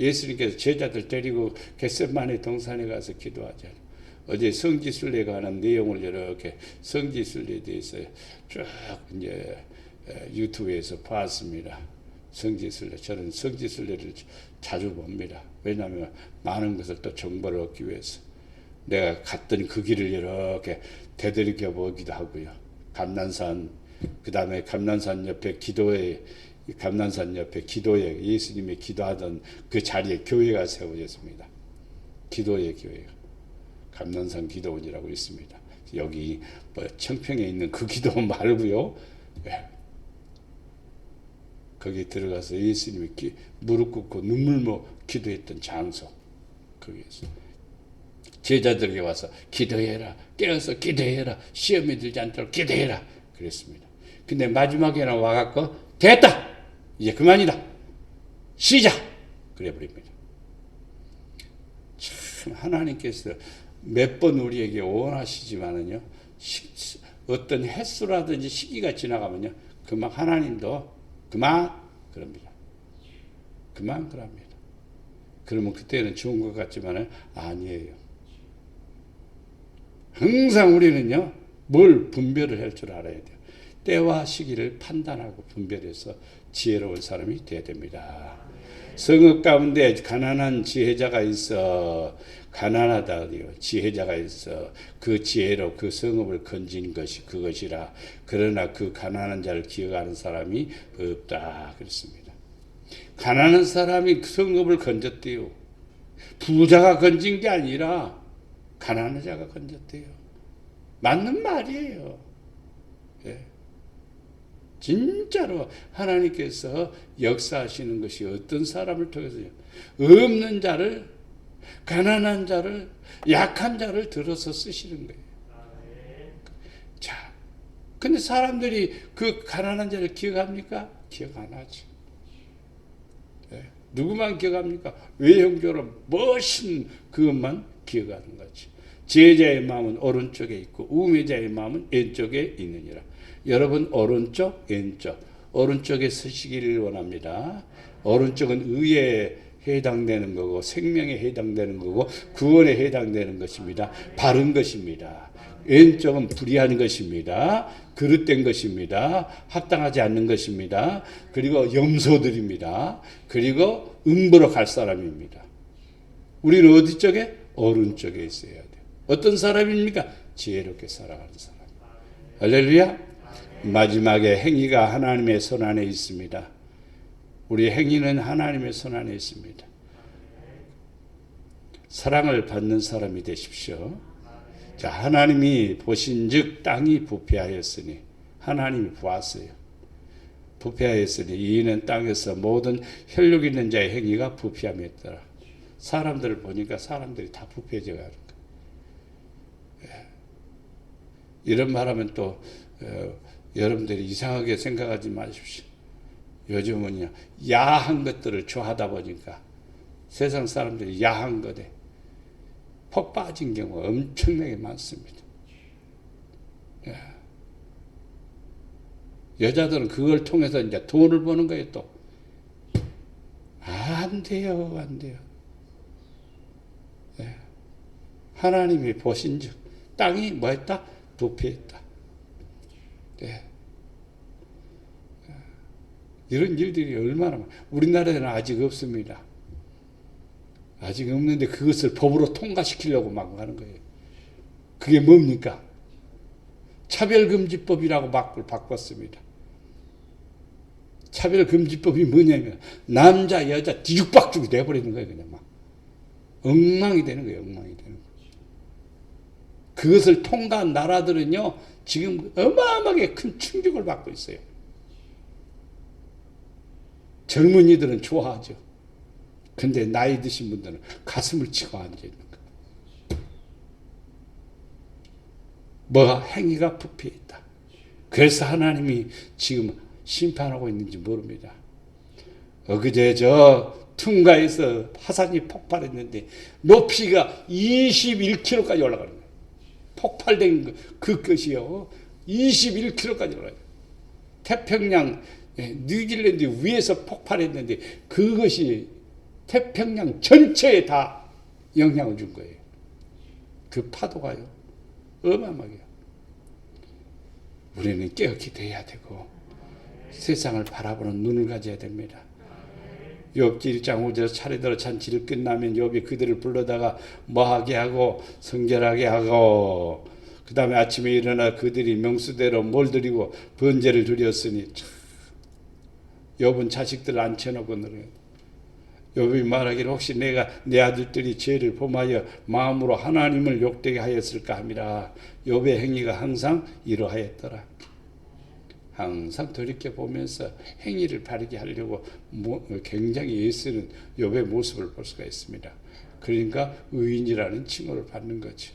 예수님께서 제자들 데리고 겟세마네 동산에 가서 기도하잖아요. 어제 성지순례에 관한 내용을 이렇게 성지순례에 대해서 쭉 이제 유튜브에서 봤습니다. 성지순례. 저는 성지순례를 자주 봅니다. 왜냐하면 많은 것을 또 정보를 얻기 위해서. 내가 갔던 그 길을 이렇게 되돌이켜 보기도 하고요. 감난산, 그 다음에 감난산 옆에 기도회 예수님이 기도하던 그 자리에 교회가 세워졌습니다. 기도회 교회가. 감난산 기도원이라고 있습니다. 여기 청평에 있는 그 기도원 말고요. 거기 들어가서 예수님이 무릎 꿇고 눈물 기도했던 장소. 거기에서 제자들에게 와서 기도해라. 깨어서 기도해라. 시험에 들지 않도록 기도해라. 그랬습니다. 근데 마지막에는 와갖고 됐다. 이제 그만이다. 쉬자. 그래 버립니다. 참 하나님께서 몇 번 우리에게 원하시지만은요. 어떤 횟수라든지 시기가 지나가면요. 그만 하나님도 그만 그럽니다. 그만 그럽니다. 그러면 그때는 좋은 것 같지만 아니에요. 항상 우리는요. 뭘 분별을 할 줄 알아야 돼요. 때와 시기를 판단하고 분별해서 지혜로운 사람이 되어야 됩니다. 성읍 가운데 가난한 지혜자가 있어. 가난하다요. 지혜자가 있어. 그 지혜로 그 성읍을 건진 것이 그것이라. 그러나 그 가난한 자를 기억하는 사람이 없다. 그렇습니다. 가난한 사람이 성읍을 건졌대요. 부자가 건진 게 아니라 가난한 자가 건졌대요. 맞는 말이에요. 예. 진짜로 하나님께서 역사하시는 것이 어떤 사람을 통해서요. 없는 자를, 가난한 자를, 약한 자를 들어서 쓰시는 거예요. 자, 근데 사람들이 그 가난한 자를 기억합니까? 기억 안 하죠. 네. 누구만 기억합니까? 외형적으로 멋진 그것만 기억하는 거지. 지혜자의 마음은 오른쪽에 있고 우매자의 마음은 왼쪽에 있느니라. 여러분 오른쪽, 왼쪽. 오른쪽에 서시기를 원합니다. 오른쪽은 의에 해당되는 거고 생명에 해당되는 거고 구원에 해당되는 것입니다. 바른 것입니다. 왼쪽은 불의한 것입니다. 그릇된 것입니다. 합당하지 않는 것입니다. 그리고 염소들입니다. 그리고 음보로 갈 사람입니다. 우리는 어디 쪽에? 오른쪽에 있어야 돼요. 어떤 사람입니까? 지혜롭게 살아가는 사람. 할렐루야. 마지막에 행위가 하나님의 손 안에 있습니다. 우리 행위는 하나님의 손 안에 있습니다. 사랑을 받는 사람이 되십시오. 자, 하나님이 보신즉 땅이 부패하였으니 하나님이 보았어요. 부패하였으니 이는 땅에서 모든 혈육 있는 자의 행위가 부패함이었더라. 사람들을 보니까 사람들이 다 부패해져 가는 거예요. 이런 말하면 또 여러분들이 이상하게 생각하지 마십시오. 요즘은요 야한 것들을 좋아하다 보니까 세상 사람들이 야한 것에 폭 빠진 경우가 엄청나게 많습니다. 여자들은 그걸 통해서 이제 돈을 버는 거예요. 또 안 돼요, 안 돼요. 하나님이 보신즉 땅이 뭐했다? 부패했다. 이런 일들이 얼마나 우리나라에는 아직 없습니다. 아직 없는데 그것을 법으로 통과시키려고 막 하는 거예요. 그게 뭡니까? 차별금지법이라고 막 바꿨습니다. 차별금지법이 뭐냐면 남자 여자 뒤죽박죽이 돼버리는 거예요. 그냥 막 엉망이 되는 거예요. 엉망이 되는 거예요. 그것을 통과한 나라들은요 지금 어마어마하게 큰 충격을 받고 있어요. 젊은이들은 좋아하죠. 근데 나이 드신 분들은 가슴을 치고 앉아있는 거예요. 뭐가 행위가 부패했다. 그래서 하나님이 지금 심판하고 있는지 모릅니다. 그제 저 퉁가에서 화산이 폭발했는데 높이가 21km까지 올라가는 거예요. 폭발된 그 것이요 21km까지 올라가요. 태평양 뉴질랜드 위에서 폭발했는데 그것이 태평양 전체에 다 영향을 준 거예요. 그 파도가요 어마어마하게요. 우리는 깨어있게 돼야 되고 세상을 바라보는 눈을 가져야 됩니다. 욥기 1장 5절 차례대로 잔치를 끝나면 욥이 그들을 불러다가 뭐하게 하고 성결하게 하고 그 다음에 아침에 일어나 그들이 명수대로 뭘 드리고 번제를 드렸으니 욥은 자식들을 앉혀놓고 늘어요. 욥이 말하기를 혹시 내가 내 아들들이 죄를 범하여 마음으로 하나님을 욕되게 하였을까 함이라. 욥의 행위가 항상 이러하였더라. 항상 돌이켜보면서 행위를 바르게 하려고 굉장히 애쓰는 욥의 모습을 볼 수가 있습니다. 그러니까 의인이라는 칭호를 받는 거죠.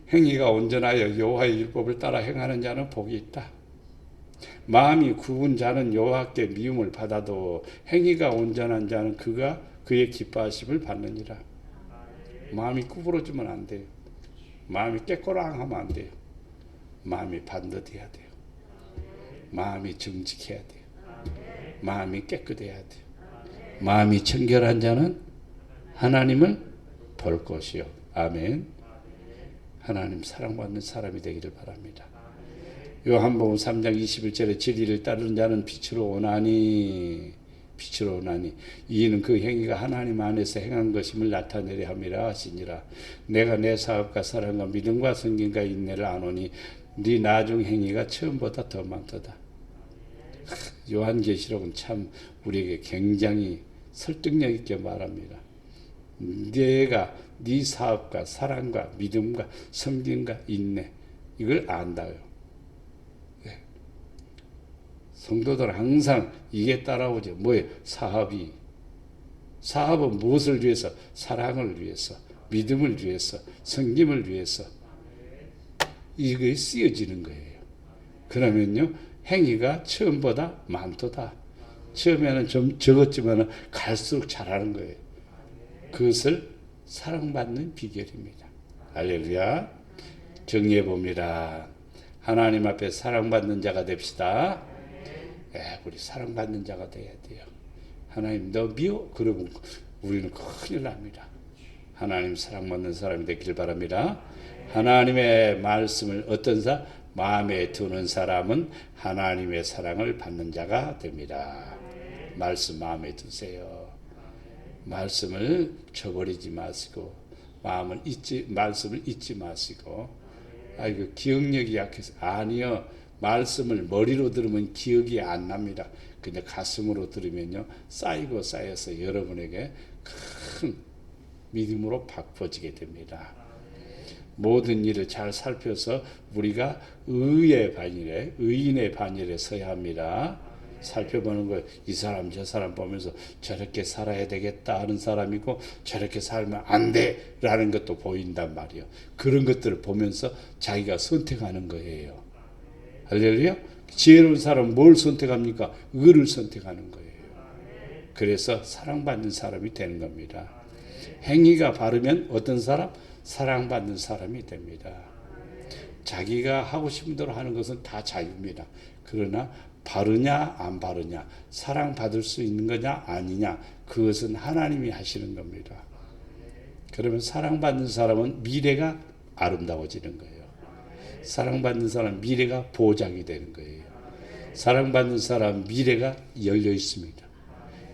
행위가 온전하여 여호와의 율법을 따라 행하는 자는 복이 있다. 마음이 굽은 자는 여호와께 미움을 받아도 행위가 온전한 자는 그의 기뻐하심을 받느니라. 마음이 구부러지면 안 돼요. 마음이 깨꼬랑하면 안 돼요. 마음이 반듯해야 돼요. 마음이 정직해야 돼요. 마음이 깨끗해야 돼요. 마음이 청결한 자는 하나님을 볼 것이요. 아멘. 하나님 사랑받는 사람이 되기를 바랍니다. 요한복음 3장 21절에 진리를 따르는 자는 빛으로 오나니 이는 그 행위가 하나님 안에서 행한 것임을 나타내려 함이라 하시니라. 내가 내 사업과 사랑과 믿음과 성김과 인내를 아노니 네 나중 행위가 처음보다 더 많도다. 요한계시록은 참 우리에게 굉장히 설득력 있게 말합니다. 내가 네 사업과 사랑과 믿음과 섬김과 인내 이걸 안다요. 네. 성도들은 항상 이게 따라오죠. 뭐예요? 사업은 무엇을 위해서? 사랑을 위해서, 믿음을 위해서, 섬김을 위해서 이게 쓰여지는 거예요. 그러면요 행위가 처음보다 많도다. 처음에는 좀 적었지만 갈수록 잘하는 거예요. 그것을 사랑받는 비결입니다. 할렐루야. 정리해 봅니다. 하나님 앞에 사랑받는 자가 됩시다. 우리 사랑받는 자가 돼야 돼요. 하나님 너 미워? 그러면 우리는 큰일 납니다. 하나님 사랑받는 사람이 되길 바랍니다. 하나님의 말씀을 어떤 마음에 두는 사람은 하나님의 사랑을 받는 자가 됩니다. 말씀 마음에 두세요. 말씀을 저버리지 마시고 말씀을 잊지 마시고 아이고 기억력이 약해서 아니요. 말씀을 머리로 들으면 기억이 안 납니다. 근데 가슴으로 들으면요 쌓이고 쌓여서 여러분에게 큰 믿음으로 바꿔지게 됩니다. 모든 일을 잘 살펴서 우리가 의인의 반열에 서야 합니다. 살펴보는 거, 이 사람 저 사람 보면서 저렇게 살아야 되겠다 하는 사람이고 저렇게 살면 안 돼라는 것도 보인단 말이에요. 그런 것들을 보면서 자기가 선택하는 거예요. 할렐루야. 지혜로운 사람은 뭘 선택합니까? 의를 선택하는 거예요. 그래서 사랑받는 사람이 되는 겁니다. 행위가 바르면 어떤 사람? 사랑받는 사람이 됩니다. 자기가 하고 싶은 대로 하는 것은 다 자유입니다. 그러나 바르냐 안 바르냐, 사랑받을 수 있는 거냐 아니냐, 그것은 하나님이 하시는 겁니다. 그러면 사랑받는 사람은 미래가 아름다워지는 거예요. 사랑받는 사람 미래가 보장이 되는 거예요. 사랑받는 사람 미래가 열려 있습니다.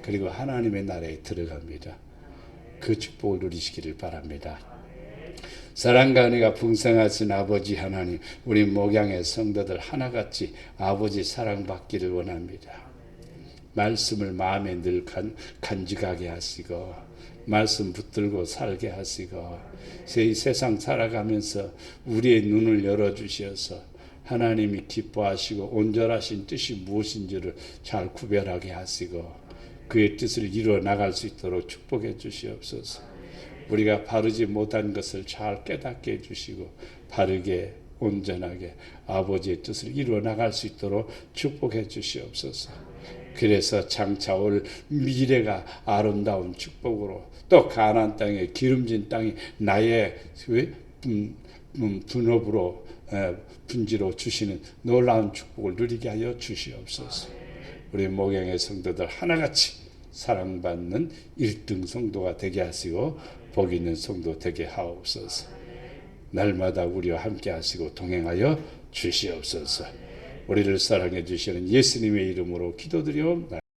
그리고 하나님의 나라에 들어갑니다. 그 축복을 누리시기를 바랍니다. 사랑과 은혜가 풍성하신 아버지 하나님, 우리 목양의 성도들 하나같이 아버지 사랑받기를 원합니다. 말씀을 마음에 늘 간직하게 하시고 말씀 붙들고 살게 하시고 이 세상 살아가면서 우리의 눈을 열어주셔서 하나님이 기뻐하시고 온전하신 뜻이 무엇인지를 잘 구별하게 하시고 그의 뜻을 이루어 나갈 수 있도록 축복해 주시옵소서. 우리가 바르지 못한 것을 잘 깨닫게 해주시고 바르게 온전하게 아버지의 뜻을 이루어 나갈 수 있도록 축복해 주시옵소서. 그래서 장차 올 미래가 아름다운 축복으로 또 가나안 땅에 기름진 땅이 나의 분업으로 분지로 주시는 놀라운 축복을 누리게 하여 주시옵소서. 우리 목양의 성도들 하나같이 사랑받는 1등 성도가 되게 하시고 복 있는 성도 되게 하옵소서. 날마다 우리와 함께 하시고 동행하여 주시옵소서. 우리를 사랑해 주시는 예수님의 이름으로 기도드리옵나이다.